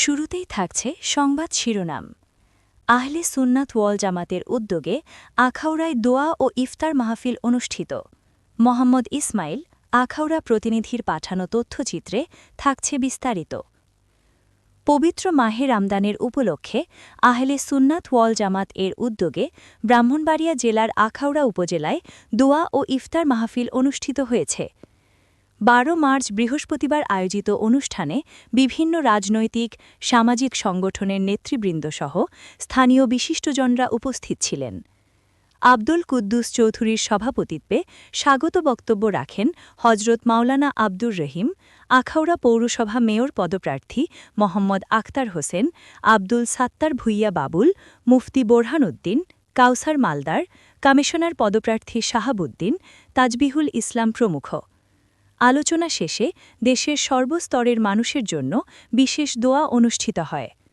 শুরুতেই থাকছে সংবাদ শিরোনাম। আহলে সুন্নাত ওয়াল জামাতের উদ্যোগে আখাউড়ায় দোয়া ও ইফতার মাহফিল অনুষ্ঠিত। মোহাম্মদ ইসমাইল, আখাউড়া প্রতিনিধির পাঠানো তথ্যচিত্রে থাকছে বিস্তারিত। পবিত্র মাহে রমদানের উপলক্ষে আহলে সুন্নাত ওয়াল জামাত এর উদ্যোগে ব্রাহ্মণবাড়িয়া জেলার আখাউড়া উপজেলায় দোয়া ও ইফতার মাহফিল অনুষ্ঠিত হয়েছে। ১২ মার্চ বৃহস্পতিবার আয়োজিত অনুষ্ঠানে বিভিন্ন রাজনৈতিক, সামাজিক সংগঠনের নেতৃবৃন্দসহ স্থানীয় বিশিষ্টজনরা উপস্থিত ছিলেন। আব্দুল কুদ্দুস চৌধুরীর সভাপতিত্বে স্বাগত বক্তব্য রাখেন হজরত মাওলানা আব্দুর রহিম, আখাউড়া পৌরসভা মেয়র পদপ্রার্থী মোহাম্মদ আখতার হোসেন, আব্দুল সাত্তার ভুইয়া বাবুল, মুফতি বোরহান উদ্দিন, কাউসার মালদার, কমিশনার পদপ্রার্থী শাহাবুদ্দিন, তাজবিহুল ইসলাম প্রমুখ। আলোচনা শেষে দেশের সর্বস্তরের মানুষের জন্য বিশেষ দোয়া অনুষ্ঠিত হয়।